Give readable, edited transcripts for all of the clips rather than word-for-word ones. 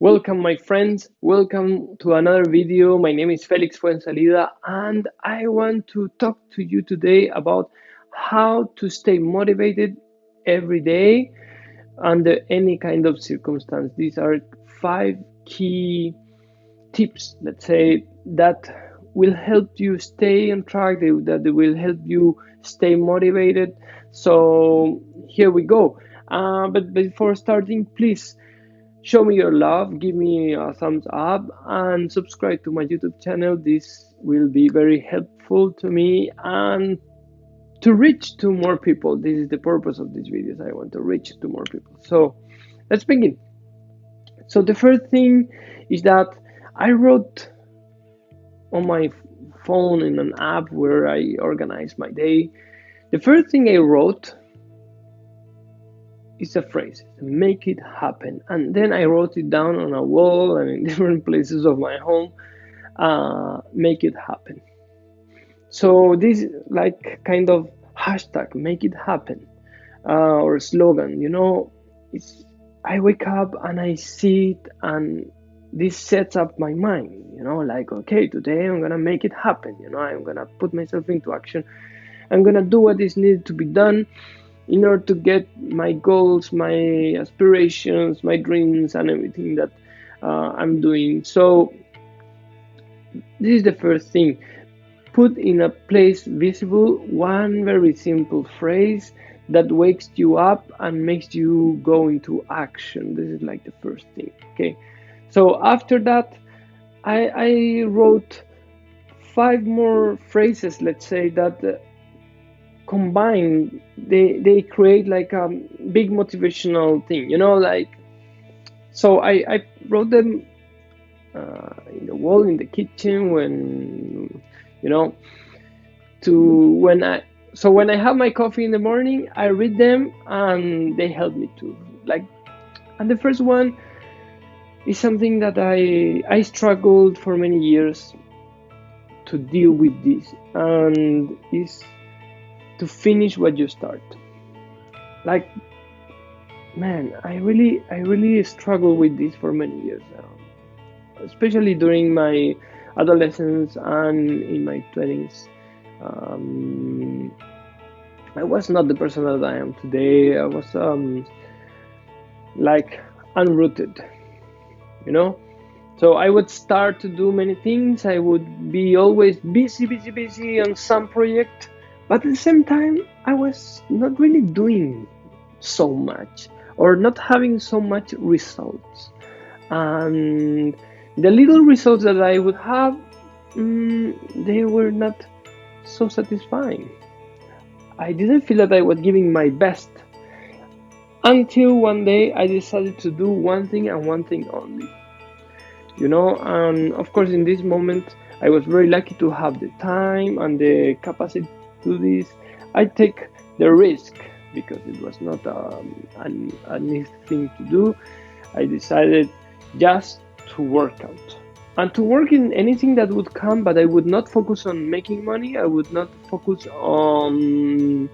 Welcome, my friends. Welcome to another video. My name is Felix Fuensalida, and I want to talk to you today about how to stay motivated every day under any kind of circumstance. These are five key tips, let's say, that will help you stay on track, that will help you stay motivated. So, here we go. But before starting, please show me your love, give me a thumbs up, and subscribe to my YouTube channel. This will be very helpful to me and to reach to more people. This is the purpose of these videos. I want to reach to more people. So let's begin. So the first thing is that I wrote on my phone in an app where I organize my day. The first thing I wrote is a phrase, make it happen. And then I wrote it down on a wall and in different places of my home, make it happen. So this like kind of hashtag, make it happen, or slogan, it's, I wake up and I see it and this sets up my mind, like, okay, today I'm gonna make it happen, I'm gonna put myself into action. I'm gonna do what is needed to be done in order to get my goals, my aspirations, my dreams, and everything that I'm doing. So, this is the first thing. Put in a place visible one very simple phrase that wakes you up and makes you go into action. This is like the first thing. Okay. So, after that, I wrote five more phrases, let's say, that combined they create like a big motivational thing, like. So I wrote them in the wall in the kitchen when, you know to when I so when I have my coffee in the morning, I read them and they help me to, like. And the first one is something that I struggled for many years to deal with this, and is to finish what you start. Like, man, I really struggled with this for many years now, especially during my adolescence and in my 20s. Um, I was not the person that I am today. I was like unrooted, you know. So I would start to do many things. I would be always busy, busy, busy on some project, but at the same time, I was not really doing so much or not having so much results. And the little results that I would have, they were not so satisfying. I didn't feel that I was giving my best until one day I decided to do one thing and one thing only. And of course, in this moment, I was very lucky to have the time and the capacity to do this. I take the risk because it was not an easy thing to do. I decided just to work out and to work in anything that would come, but I would not focus on making money. I would not focus on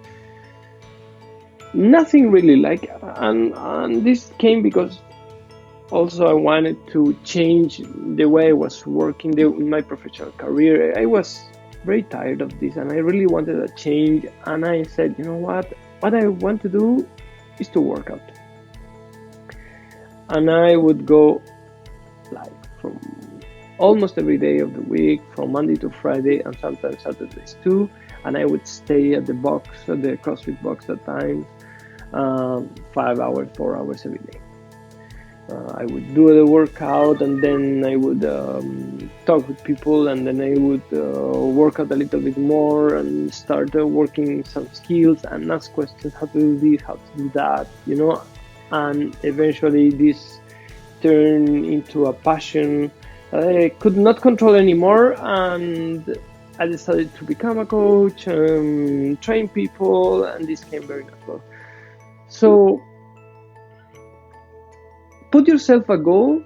nothing really, like. And this came because also I wanted to change the way I was working in my professional career. I was very tired of this and I really wanted a change, and I said, you know what I want to do is to work out. And I would go like from almost every day of the week, from Monday to Friday, and sometimes Saturdays too. And I would stay at the CrossFit box at times, 5 hours, 4 hours every day. I would do the workout, and then I would talk with people, and then I would work out a little bit more and start working some skills and ask questions: how to do this, how to do that, And eventually, this turned into a passion that I could not control anymore, and I decided to become a coach, train people, and this came very natural. So, put yourself a goal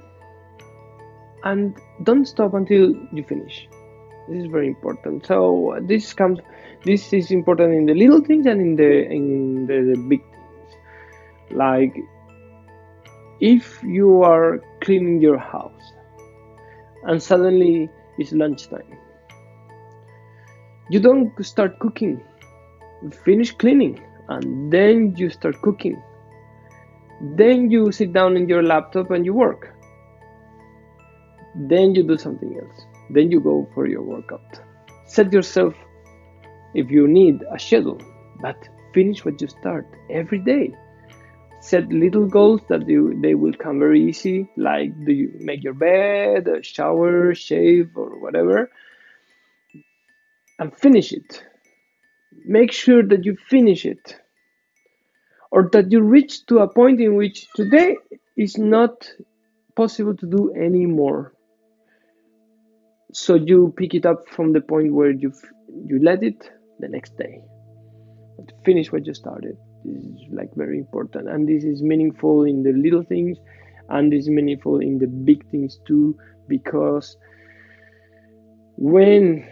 and don't stop until you finish. This is very important. So this is important in the little things and in the big things. Like, if you are cleaning your house, and suddenly it's lunchtime. You don't start cooking, you finish cleaning, and then you start cooking. Then you sit down in your laptop and you work. Then you do something else. Then you go for your workout. Set yourself, if you need, a schedule, but finish what you start every day. Set little goals that they will come very easy, like do you make your bed, shower, shave, or whatever, and finish it. Make sure that you finish it, or that you reach to a point in which today is not possible to do anymore. So you pick it up from the point where you let it the next day. But finish what you started. This is like very important, and this is meaningful in the little things, and this is meaningful in the big things too, because when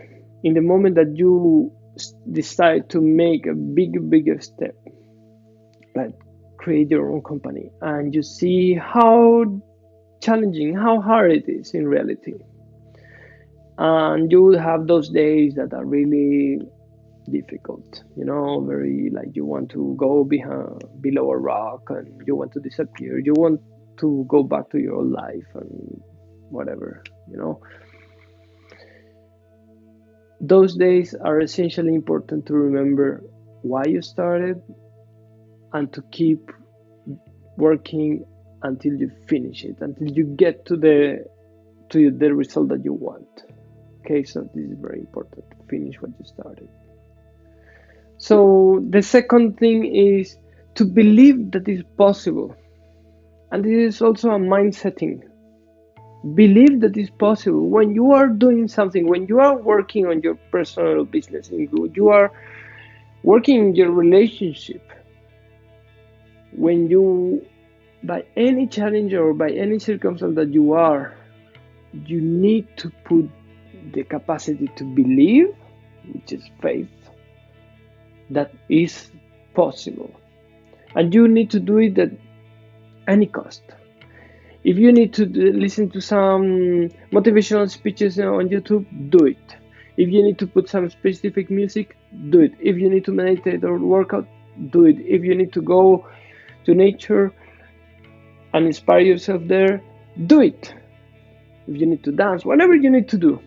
in the moment that you decide to make a bigger step, like create your own company, and you see how challenging, how hard it is in reality, and you will have those days that are really difficult, very like you want to go below a rock, and you want to disappear, you want to go back to your old life and whatever. Those days are essentially important to remember why you started and to keep working until you finish it, until you get to the result that you want. Okay, so this is very important, to finish what you started. So the second thing is to believe that it's possible. And this is also a mindset thing. Believe that it's possible. When you are doing something, when you are working on your personal business, you are working in your relationship, when you, by any challenge or by any circumstance that you need to put the capacity to believe, which is faith, that is possible. And you need to do it at any cost. If you need to listen to some motivational speeches on YouTube, do it. If you need to put some specific music, do it. If you need to meditate or work out, do it. If you need to go to nature and inspire yourself there, do it. If you need to dance, whatever you need to do,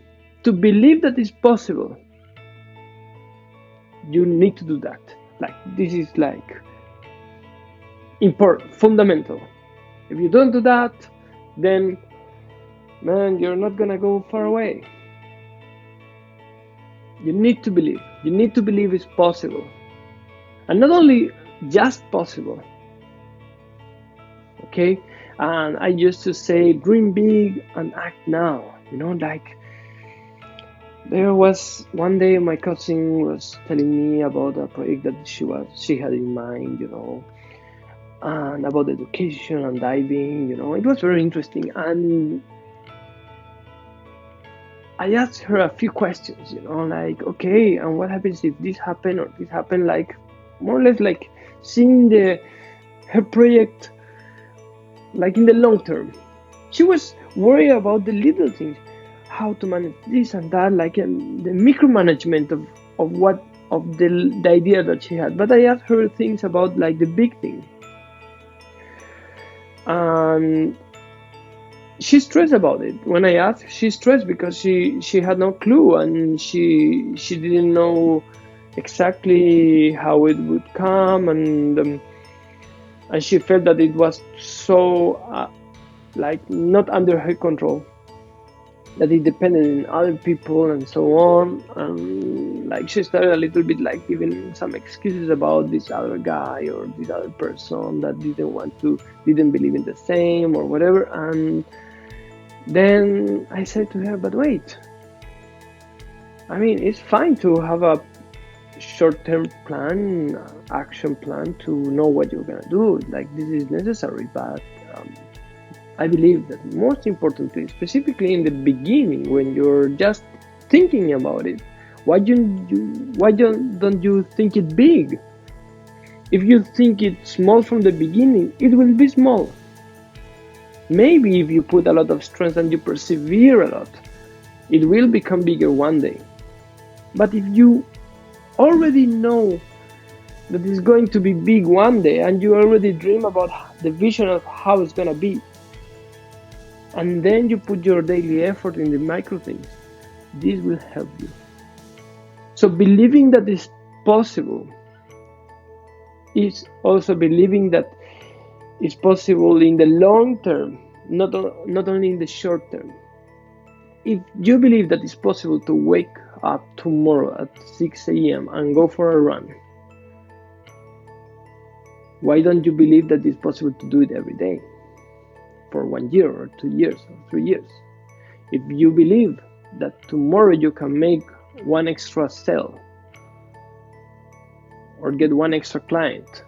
to believe that it's possible, you need to do that. Like, this is like important, fundamental. If you don't do that, then man, you're not gonna go far away. You need to believe. You need to believe it's possible. And not only just possible. Okay? And I used to say, dream big and act now. Like, there was one day my cousin was telling me about a project that she had in mind, and about education and diving, it was very interesting. And I asked her a few questions, like, okay, and what happens if this happened or this happened, like, more or less like seeing her project like in the long term. She was worried about the little things, how to manage this and that, like the micromanagement of the idea that she had. But I asked her things about like the big thing. And she stressed about it. When I asked, she stressed because she had no clue, and she didn't know exactly how it would come, and she felt that it was so like not under her control, that it depended on other people and so on. And like she started a little bit like giving some excuses about this other guy or this other person that didn't believe in the same or whatever. And then I said to her, but wait, I mean, it's fine to have a short-term plan, action plan, to know what you're gonna do. Like, this is necessary, but I believe that most importantly, specifically in the beginning, when you're just thinking about it, why don't you think it big? If you think it small from the beginning, it will be small. Maybe if you put a lot of strength and you persevere a lot, it will become bigger one day. But if you already know that it's going to be big one day and you already dream about the vision of how it's going to be, and then you put your daily effort in the micro things, this will help you. So believing that it's possible is also believing that it's possible in the long term, not only in the short term. If you believe that it's possible to wake up tomorrow at 6 a.m. and go for a run, why don't you believe that it's possible to do it every day for 1 year or 2 years or 3 years? If you believe that tomorrow you can make one extra sale or get one extra client,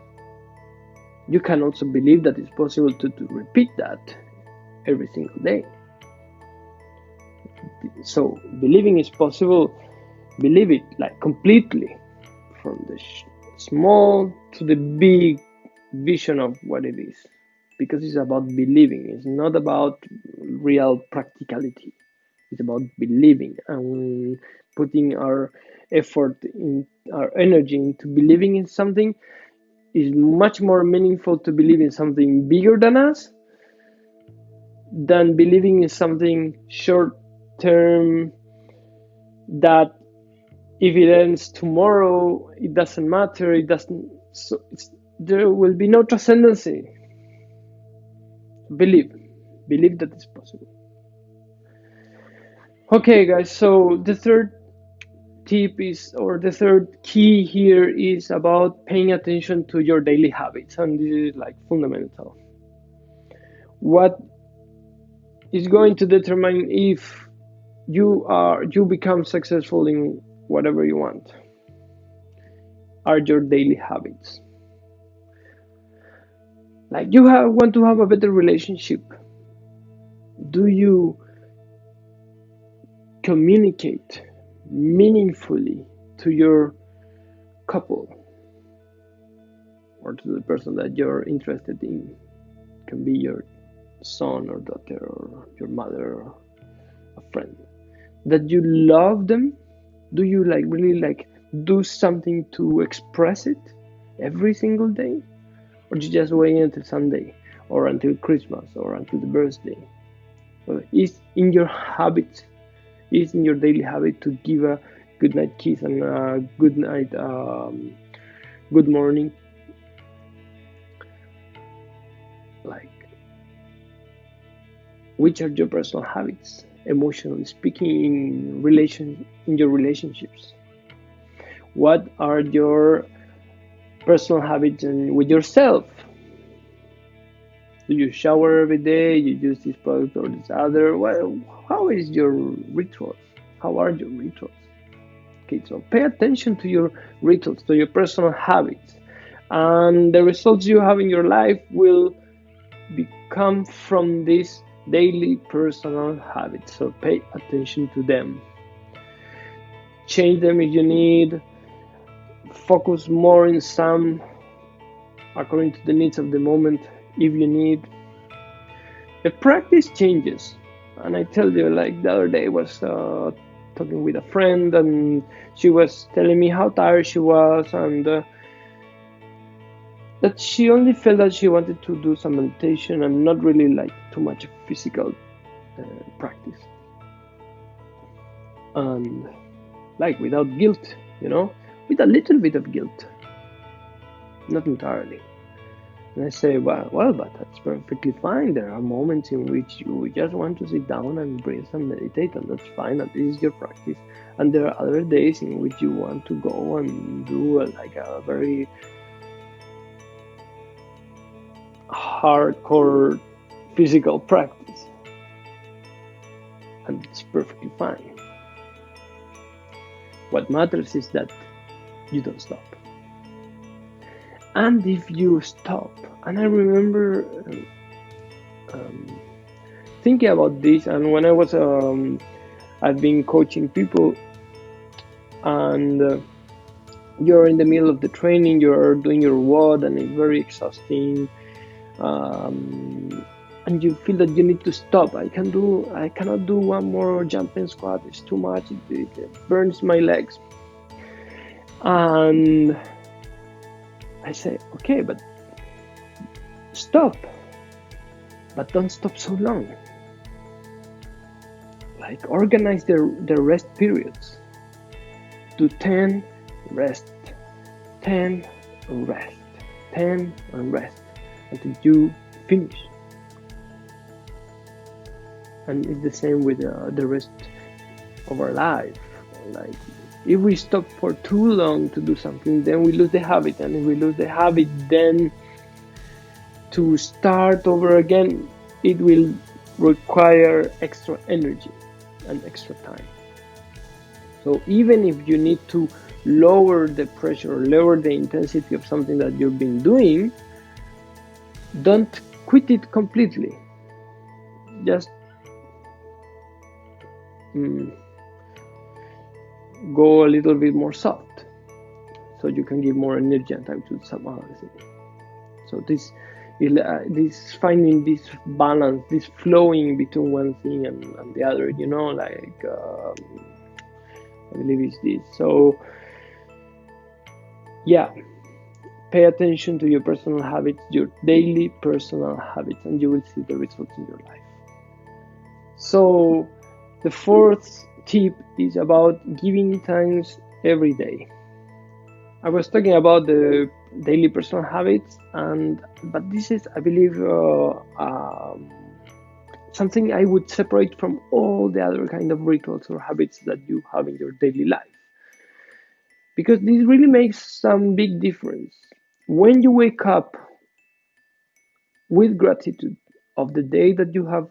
you can also believe that it's possible to repeat that every single day. So believing is possible, believe it like completely, from the small to the big vision of what it is, because it's about believing. It's not about real practicality. It's about believing and putting our effort in, our energy into believing in something is much more meaningful to believe in something bigger than us than believing in something short term that if it ends tomorrow, it doesn't matter. It doesn't. So there will be no transcendency. Believe that it's possible. Okay, guys. So the third tip is, or the third key here is about paying attention to your daily habits, and this is like fundamental. What is going to determine if you become successful in whatever you want are your daily habits. Like you want to have a better relationship. Do you communicate meaningfully to your couple or to the person that you're interested in? It can be your son or daughter or your mother or a friend. That you love them? Do you really do something to express it every single day? Or you just wait until Sunday or until Christmas or until the birthday? So it's in your habits, it's in your daily habit to give a good night kiss and a good night, good morning. Like, which are your personal habits, emotionally speaking, in your relationships? What are your personal habits with yourself? Do you shower every day? You use this product or this other? Well, how is your rituals? How are your rituals? Okay, so pay attention to your rituals, to your personal habits, and the results you have in your life will become from these daily personal habits. So pay attention to them. Change them if you need. Focus more in some according to the needs of the moment if you need. The practice changes, and I tell you, like the other day I was talking with a friend and she was telling me how tired she was and that she only felt that she wanted to do some meditation and not really like too much physical practice, and like without guilt, with a little bit of guilt, not entirely. And I say, well, but that's perfectly fine. There are moments in which you just want to sit down and breathe and meditate, and that's fine, and this is your practice. And there are other days in which you want to go and do a very hardcore physical practice, and it's perfectly fine. What matters is that you don't stop. And if you stop, and I remember thinking about this, and when I was I've been coaching people, and you're in the middle of the training, you're doing your WOD, and it's very exhausting. and you feel that you need to stop. I cannot do one more jumping squat. It's too much. It burns my legs. And I say, okay, but stop. But don't stop so long. Like organize the rest periods. Do 10, rest, 10, rest, 10, and rest until you finish. And it's the same with the rest of our life. Like if we stop for too long to do something, then we lose the habit, and if we lose the habit, then to start over again, it will require extra energy and extra time. So even if you need to lower the pressure, lower the intensity of something that you've been doing, don't quit it completely. Just go a little bit more soft, so you can give more energy and time to some other thing. So this finding this balance, this flowing between one thing and the other, like I believe it's this. So yeah, pay attention to your personal habits, your daily personal habits, and you will see the results in your life. So the fourth tip is about giving thanks every day. I was talking about the daily personal habits, but this is, I believe, something I would separate from all the other kind of rituals or habits that you have in your daily life, because this really makes some big difference. When you wake up with gratitude of the day that you have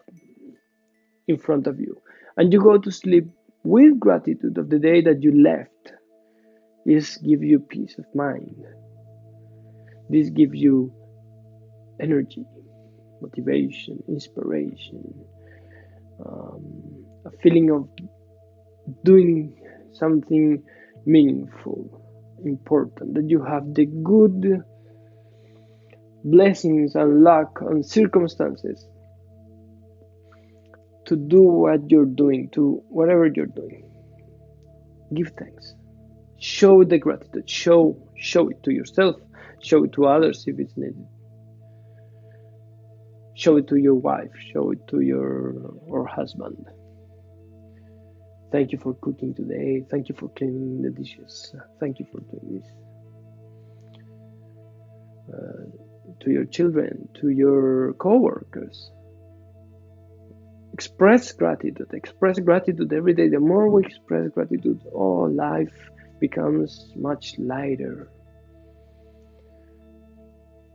in front of you, and you go to sleep with gratitude of the day that you left, this gives you peace of mind. This gives you energy, motivation, inspiration, a feeling of doing something meaningful, important, that you have the good blessings and luck and circumstances to do what you're doing, to whatever you're doing. Give thanks. Show the gratitude. Show it to yourself. Show it to others if it's needed. Show it to your wife. Show it to your or husband. Thank you for cooking today. Thank you for cleaning the dishes. Thank you for doing this. To your children, to your co-workers. Express gratitude. Express gratitude every day. The more we express gratitude, life becomes much lighter.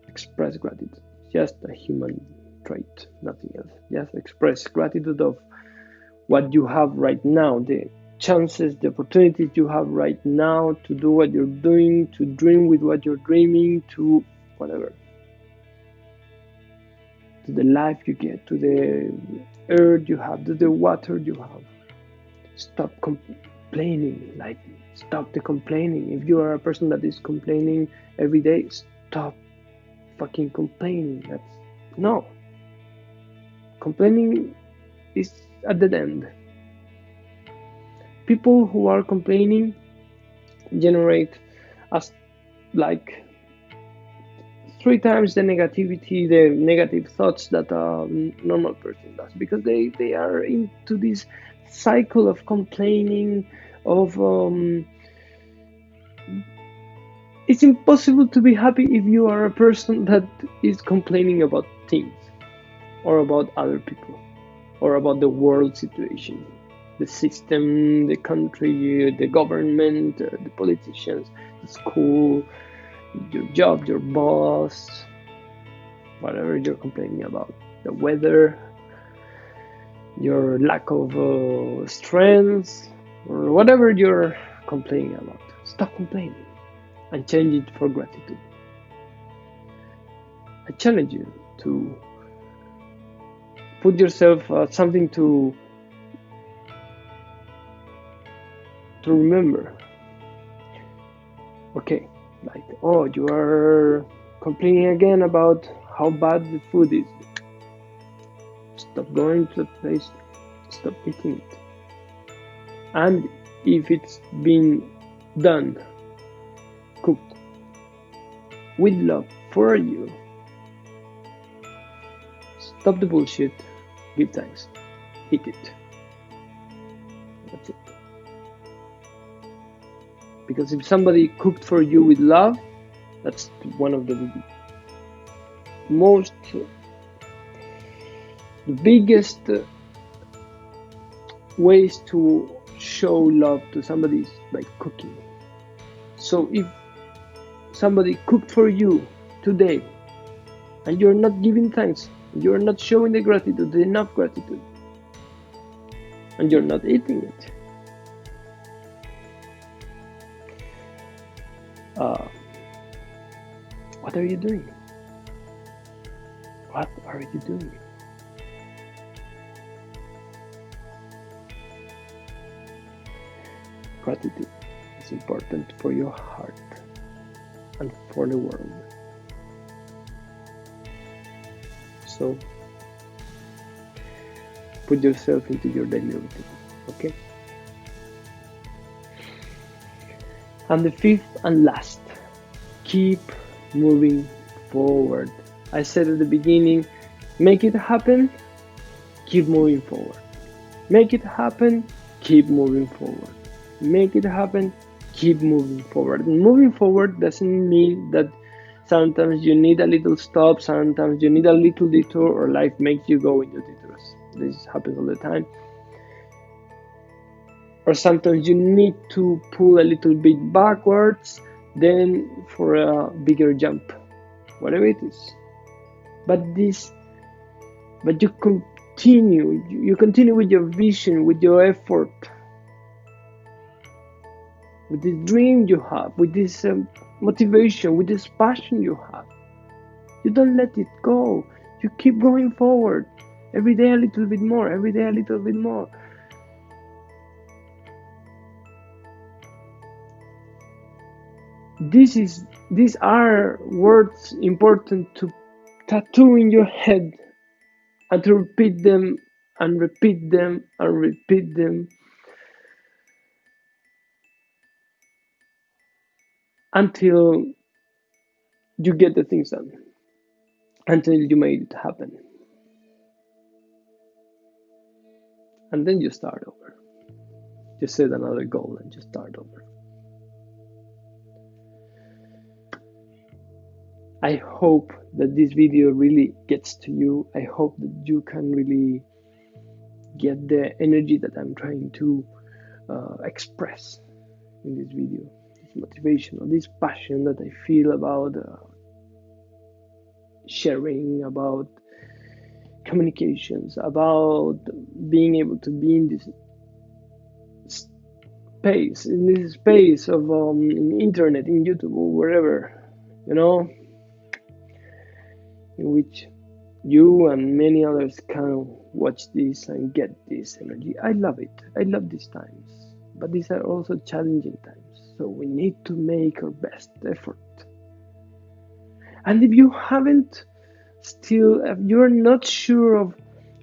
Express gratitude. Just a human trait, nothing else. Just express gratitude of what you have right now, the chances, the opportunities you have right now to do what you're doing, to dream with what you're dreaming, to whatever, to the life you get, to the earth you have, to the water you have. Stop complaining. Like, stop the complaining. If you are a person that is complaining every day, stop fucking complaining. No. Complaining is a dead end. People who are complaining generate as like 3 times the negativity, the negative thoughts that a normal person does, because they are into this cycle of complaining, of it's impossible to be happy if you are a person that is complaining about things, or about other people, or about the world situation, the system, the country, the government, the politicians, the school, your job, your boss, whatever you're complaining about, the weather, your lack of strength, or whatever you're complaining about. Stop complaining and change it for gratitude. I challenge you to put yourself something to remember. Okay, like, you are complaining again about how bad the food is. Stop going to that place. Stop eating it. And if it's been done, cooked with love for you, stop the bullshit, give thanks, eat it. That's it. Because if somebody cooked for you with love, that's one of the biggest ways to show love to somebody is by cooking. So if somebody cooked for you today and you're not giving thanks, you're not showing the gratitude, enough gratitude, and you're not eating it, what are you doing? What are you doing? Gratitude is important for your heart and for the world. So put yourself into your daily routine, okay? And the fifth and last, keep moving forward. I said at the beginning, make it happen, keep moving forward. Make it happen, keep moving forward. Make it happen, keep moving forward. And moving forward doesn't mean that sometimes you need a little stop, sometimes you need a little detour, or life makes you go into detours. This happens all the time. Or sometimes you need to pull a little bit backwards, then for a bigger jump, whatever it is. But you continue with your vision, with your effort, with this dream you have, with this motivation, with this passion you have. You don't let it go. You keep going forward. Every day a little bit more, every day a little bit more. These are words important to tattoo in your head and to repeat them and repeat them and repeat them until you get the things done, until you made it happen. And then you start over. You set another goal and you start over. I hope that this video really gets to you. I hope that you can really get the energy that I'm trying to express in this video, this motivation or this passion that I feel about sharing, about communications, about being able to be in this space of in internet, in YouTube, or wherever, in which you and many others can watch this and get this energy. I love it. I love these times, but these are also challenging times. So we need to make our best effort. And if you if you're not sure of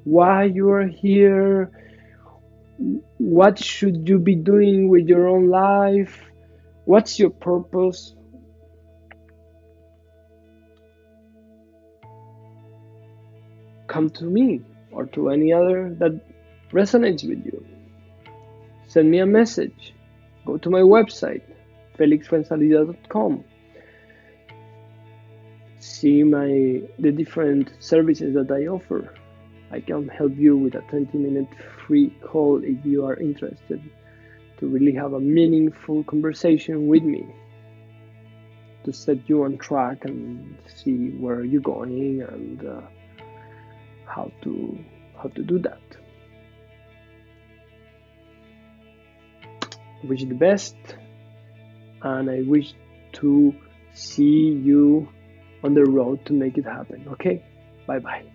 why you are here, what should you be doing with your own life, what's your purpose, come to me or to any other that resonates with you. Send me a message. Go to my website, felixfuenzalida.com. See the different services that I offer. I can help you with a 20-minute free call if you are interested to really have a meaningful conversation with me, to set you on track and see where you're going and how to do that. I wish you the best, and I wish to see you on the road to make it happen. Okay? Bye bye.